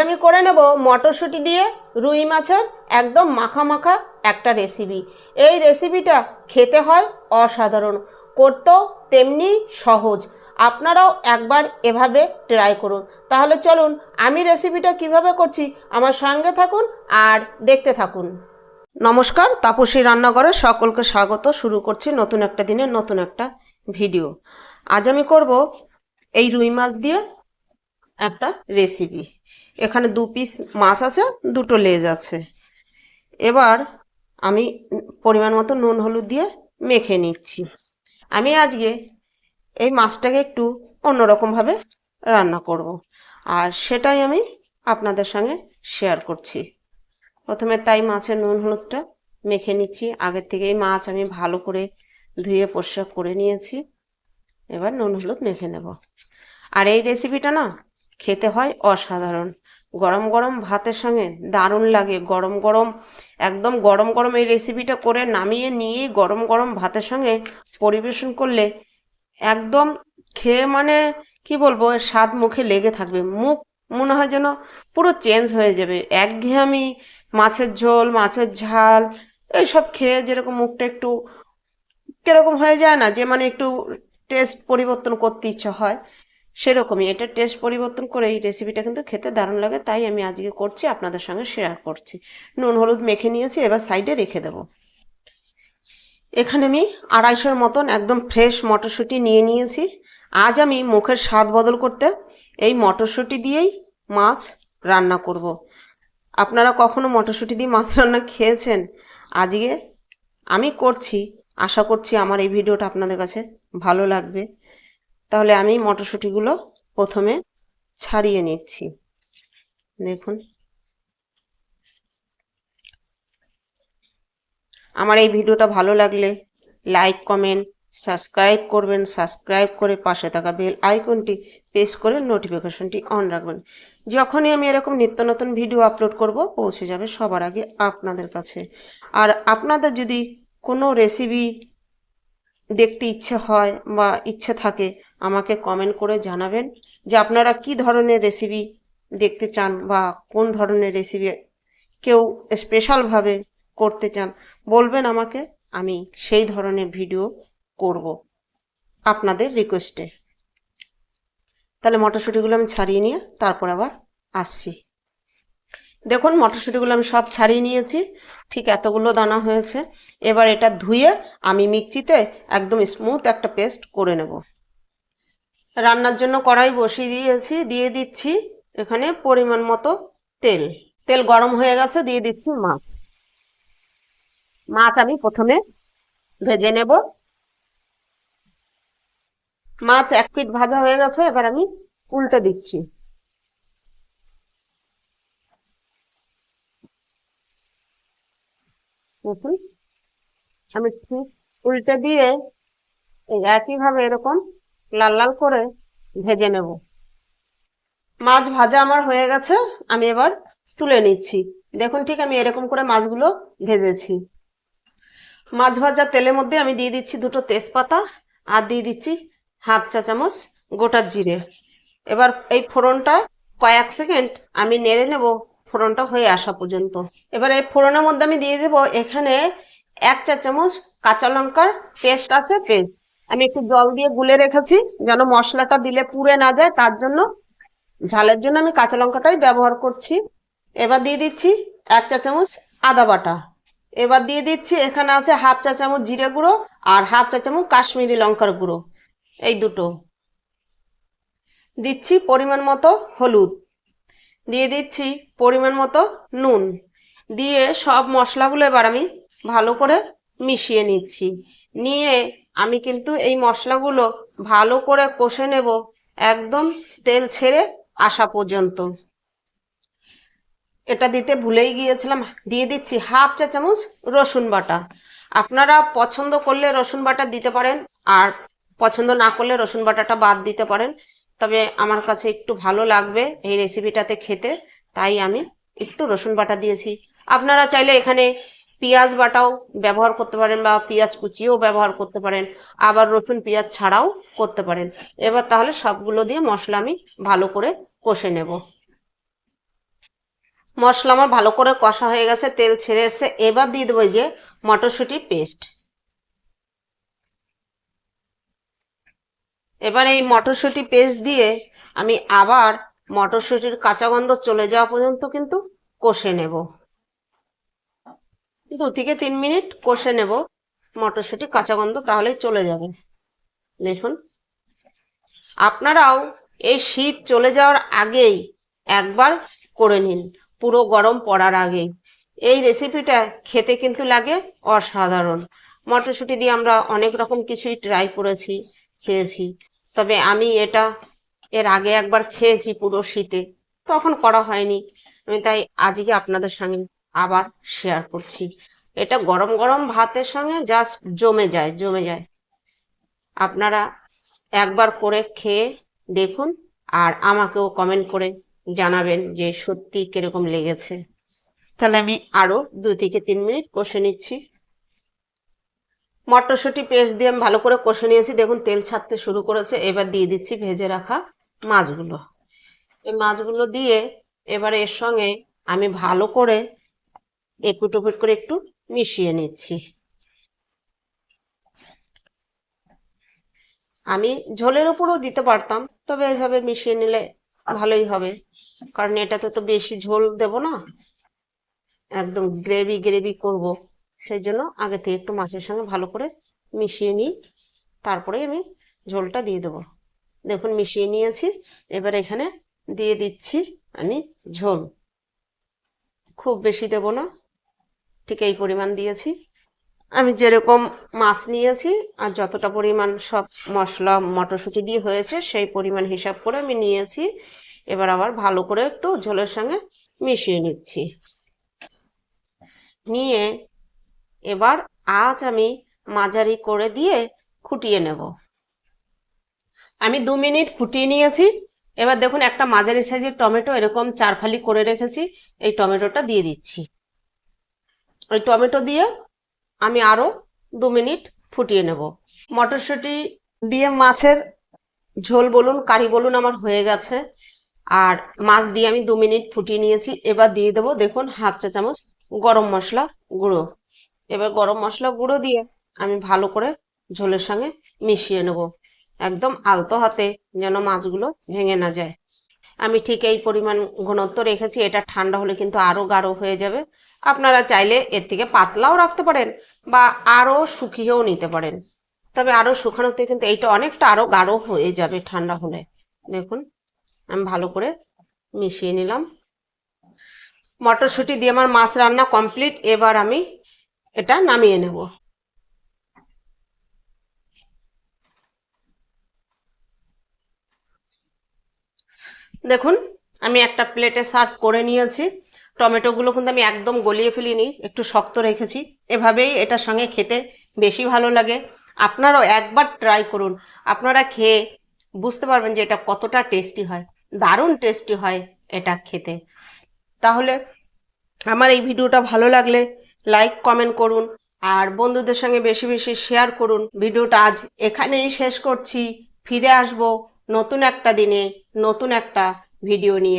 আমি করে নেব মটরশুঁটি দিয়ে রুই মাছের একদম মাখা মাখা একটা রেসিপি। এই রেসিপিটা খেতে হয় অসাধারণ, করতেও তেমনি সহজ। আপনারাও একবার এভাবে ট্রাই করুন। তাহলে চলুন আমি রেসিপিটা কিভাবে করছি আমার সঙ্গে থাকুন আর দেখতে থাকুন। নমস্কার, তাপসী রান্নাঘরে সকলকে স্বাগত। শুরু করছি নতুন একটা দিনের নতুন একটা ভিডিও। আজ আমি করব এই রুই মাছ দিয়ে একটা রেসিপি। এখানে 2 পিস মাছ আছে, 2টো লেজ আছে। এবার আমি পরিমাণ মতো নুন হলুদ দিয়ে মেখে নিচ্ছি। আমি আজকে এই মাছটাকে একটু অন্যরকমভাবে রান্না করব, আর সেটাই আমি আপনাদের সঙ্গে শেয়ার করছি। প্রথমে তাই মাছের নুন হলুদটা মেখে নিচ্ছি। আগের থেকেই মাছ আমি ভালো করে ধুয়ে পরিষ্কার করে নিয়েছি। এবার নুন হলুদ মেখে নেব। আর এই রেসিপিটা না খেতে হয় অসাধারণ। গরম গরম ভাতের সঙ্গে দারুণ লাগে। গরম গরম একদম গরম গরম এই রেসিপিটা করে নামিয়ে নিয়ে গরম গরম ভাতের সঙ্গে পরিবেশন করলে একদম খেয়ে মানে কি বলবো, স্বাদ মুখে লেগে থাকবে। মুখ মনে হয় যেন পুরো চেঞ্জ হয়ে যাবে। একঘেয়েমি মাছের ঝোল, মাছের ঝাল এইসব খেয়ে যেরকম মুখটা একটু কিরকম হয়ে যায় না, যে মানে একটু টেস্ট পরিবর্তন করতে ইচ্ছা হয়, সেরকমই এটা টেস্ট পরিবর্তন করে এই রেসিপিটা কিন্তু খেতে দারুণ লাগে। তাই আমি আজকে করছি, আপনাদের সঙ্গে শেয়ার করছি। নুন হলুদ মেখে নিয়েছি, এবার সাইডে রেখে দেব। এখানে আমি 250 মতন একদম ফ্রেশ মটরশুঁটি নিয়ে নিয়েছি। আজ আমি মুখের স্বাদ বদল করতে এই মটরশুঁটি দিয়েই মাছ রান্না করব। আপনারা কখনো মটরশুঁটি দিয়ে মাছ রান্না খেয়েছেন? আজকে আমি করছি, আশা করছি আমার এই ভিডিওটা আপনাদের কাছে ভালো লাগবে। তাহলে আমি মটরশুঁটিগুলো প্রথমে ছাড়িয়ে নিচ্ছি। দেখুন, আমার এই ভিডিওটা ভালো লাগলে লাইক, কমেন্ট, সাবস্ক্রাইব করবেন। সাবস্ক্রাইব করে পাশে থাকা বেল আইকনটি প্রেস করে নোটিফিকেশনটি অন রাখবেন। যখনই আমি এরকম নিত্য নতুন ভিডিও আপলোড করব পৌঁছে যাবে সবার আগে আপনাদের কাছে। আর আপনাদের যদি কোনো রেসিপি দেখতে ইচ্ছে হয় বা ইচ্ছে থাকে, আমাকে কমেন্ট করে জানাবেন যে আপনারা কি ধরনের রেসিপি দেখতে চান বা কোন ধরনের রেসিপি কেউ স্পেশালভাবে করতে চান, বলবেন আমাকে। আমি সেই ধরনের ভিডিও করব আপনাদের রিকোয়েস্টে। তাহলে মটরশুঁটিগুলো আমি ছাড়িয়ে নিয়ে তারপর আবার আসছি। দেখুন, মটরশুঁটিগুলো আমি সব ছাড়িয়ে নিয়েছি, ঠিক এতগুলো দানা হয়েছে। এবার এটা ধুয়ে আমি মিক্সিতে একদম স্মুথ একটা পেস্ট করে নেব। রান্নার জন্য কড়াই বসিয়ে দিয়েছি, দিয়ে দিচ্ছি এখানে পরিমাণ মতো তেল। তেল গরম হয়ে গেছে, দিয়ে দিচ্ছি মাছ। মাছ আমি প্রথমে ভেজে নেব। মাছ 1 পিঠ ভাজা হয়ে গেছে, এবার আমি উল্টে দিচ্ছি। দেখুন, আমি ঠিক উল্টে দিয়ে এই একইভাবে এরকম লাল লাল করে ভেজে নেব। মাছ ভাজা আমার হয়ে গেছে, আমি এবার তুলে নিচ্ছি। দেখুন, ঠিক আমি এরকম করে মাছগুলো ভেজেছি। মাছ ভাজা তেলের মধ্যে আমি দিয়ে দিচ্ছি 2টো তেজপাতা আর দিয়ে দিচ্ছি 1/2 চা চামচ গোটা জিরে। এবার এই ফোড়নটা কয়েক সেকেন্ড আমি নেড়ে নেব, ফোড়নটা হয়ে আসা পর্যন্ত। এবার এই ফোড়নের মধ্যে আমি দিয়ে দেব এখানে 1 চা চামচ কাঁচা লঙ্কার পেস্ট আছে, পেস্ট আমি একটু জল দিয়ে গুলে রেখেছি যেন মশলাটা দিলে পুড়ে না যায়, তার জন্য ঝালের জন্য আমি কাঁচা লঙ্কাটাই ব্যবহার করছি। এবার দিয়ে দিচ্ছি 1 চা চামচ আদা বাটা। এবার দিয়ে দিচ্ছি এখানে আছে 1/2 চা চামচ জিরে গুঁড়ো আর 1/2 চা চামচ কাশ্মীরি লঙ্কার গুঁড়ো, এই দুটো। দিচ্ছি পরিমাণ মতো হলুদ, দিয়ে দিচ্ছি পরিমাণ মতো নুন। দিয়ে সব মশলাগুলো এবার আমি ভালো করে মিশিয়ে নিচ্ছি। নিয়ে আমি কিন্তু এই মশলাগুলো ভালো করে কষে নেব একদম তেল ছেড়ে আসা পর্যন্ত। এটা দিতে ভুলেই গিয়েছিলাম, দিয়ে দিচ্ছি 1/2 চা চামচ রসুন বাটা। আপনারা পছন্দ করলে রসুন বাটা দিতে পারেন, আর পছন্দ না করলে রসুন বাটাটা বাদ দিতে পারেন। তবে আমার কাছে একটু ভালো লাগবে এই রেসিপিটাতে খেতে, তাই আমি একটু রসুন বাটা দিয়েছি। আপনারা চাইলে এখানে পেঁয়াজ বাটাও ব্যবহার করতে পারেন বা পেঁয়াজ কুচিও ব্যবহার করতে পারেন, আবার রসুন পেঁয়াজ ছাড়াও করতে পারেন। এবার তাহলে সবগুলো দিয়ে মশলা আমি ভালো করে কষে নেব। মশলা আমার ভালো করে কষা হয়ে গেছে, তেল ছেড়ে এসেছে। এবার দিয়ে দেবো এই যে মটরশুঁটির পেস্ট। এবার এই মটরশুঁটি পেস্ট দিয়ে আমি আবার মটরশুঁটির কাঁচা গন্ধ চলে যাওয়া পর্যন্ত কিন্তু কষে নেব। 2 থেকে 3 মিনিট কষে নেব মটরশুঁটি কাঁচা গন্ধ, তাহলেই চলে যাবে। দেখুন, আপনারাও এই শীত চলে যাওয়ার আগেই একবার করে নিন, পুরো গরম পড়ার আগেই। এই রেসিপিটা খেতে কিন্তু লাগে অসাধারণ। মটরশুঁটি দিয়ে আমরা অনেক রকম কিছুই ট্রাই করেছি, খেয়েছি, তবে আমি এটা এর আগে একবার খেয়েছি পুরো শীতে, তখন করা হয়নি। আমি তাই আজকে আপনাদের সঙ্গে আবার শেয়ার করছি। এটা গরম গরম ভাতের সঙ্গে জাস্ট জমে যায়, জমে যায়। আপনারা একবার করে খেয়ে দেখুন, আর আমাকেও কমেন্ট করে জানাবেন যে সত্যি কিরকম লেগেছে। তাহলে আমি আরো 2 থেকে 3 মিনিট কষে নিচ্ছি। মটরশুঁটি পেস্ট দিয়ে আমি ভালো করে কষে নিয়েছি। দেখুন তেল ছাড়তে শুরু করেছে। এবার দিয়ে দিচ্ছি ভেজে রাখা মাছগুলো। এই মাছগুলো দিয়ে এবার এর সঙ্গে আমি ভালো করে এপিট ওপিট করে একটু মিশিয়ে নিচ্ছি। আমি ঝোলের উপরও দিতে পারতাম, তবে এইভাবে মিশিয়ে নিলে ভালোই হবে, কারণ এটাতে তো বেশি ঝোল দেব না, একদম গ্রেভি গ্রেভি করব। সেই জন্য আগে থেকে একটু মাছের সঙ্গে ভালো করে মিশিয়ে নিই, তারপরে আমি ঝোলটা দিয়ে দেবো। দেখুন মিশিয়ে নিয়েছি। এবার এখানে দিয়ে দিচ্ছি আমি ঝোল। খুব বেশি দেব না, ঠিক এই পরিমাণ দিয়েছি। আমি যেরকম মাছ নিয়েছি আর যতটা পরিমাণ সব মশলা মটরশুঁটি দিয়ে হয়েছে সেই পরিমাণ হিসাব করে আমি নিয়েছি। এবার আবার ভালো করে একটু ঝোলের সঙ্গে মিশিয়ে নিচ্ছি। নিয়ে এবার আঁচ আমি মাঝারি করে দিয়ে ফুটিয়ে নেব। আমি 2 মিনিট ফুটিয়ে নিয়েছি। এবার দেখুন একটা মাঝারি সাইজের টমেটো এরকম 4 ফালি করে রেখেছি, এই টমেটোটা দিয়ে দিচ্ছি। ওই টমেটো দিয়ে আমি আরো 2 মিনিট ফুটিয়ে নেব। মটরশুঁটি দিয়ে মাছের ঝোল বলুন কারি বলুন আমার হয়ে গেছে, আর মাছ দিয়ে আমি 2 মিনিট ফুটিয়ে নিয়েছি। এবার দিয়ে দেবো দেখুন হাফ চা চামচ গরম মশলা গুঁড়ো। এবার গরম মশলা গুঁড়ো দিয়ে আমি ভালো করে ঝোলের সঙ্গে মিশিয়ে নেব, একদম আলতো হাতে, যেন মাছগুলো ভেঙে না যায়। আমি ঠিক এই পরিমাণ ঘনত্ব রেখেছি। এটা ঠান্ডা হলে কিন্তু আরো গাঢ় হয়ে যাবে। আপনারা চাইলে এর থেকে পাতলাও রাখতে পারেন বা আরো শুকিয়েও নিতে পারেন, তবে আরো শুকানোতে কিন্তু এইটা অনেকটা আরো গাঢ় হয়ে যাবে ঠান্ডা হলে। দেখুন আমি ভালো করে মিশিয়ে নিলাম। মটরশুঁটি দিয়ে আমার মাছ রান্না কমপ্লিট। এবার আমি এটা নামিয়ে নেব। দেখুন আমি একটা প্লেটে সার্ভ করে নিয়েছি। টমেটোগুলো কিন্তু আমি একদম গলিয়ে ফেলিনি, একটু শক্ত রেখেছি। এভাবেই এটার সঙ্গে খেতে বেশি ভালো লাগে। আপনারাও একবার ট্রাই করুন, আপনারা খেয়ে বুঝতে পারবেন যে এটা কতটা টেস্টি হয়। দারুণ টেস্টি হয় এটা খেতে। তাহলে আমার এই ভিডিওটা ভালো লাগলে লাইক কমেন্ট করুন, আর বন্ধুদের সঙ্গে বেশি বেশি শেয়ার করুন। ভিডিওটা আজ এখানেই শেষ করছি। ফিরে আসব নতুন একটা দিনে নতুন একটা ভিডিও নিয়ে।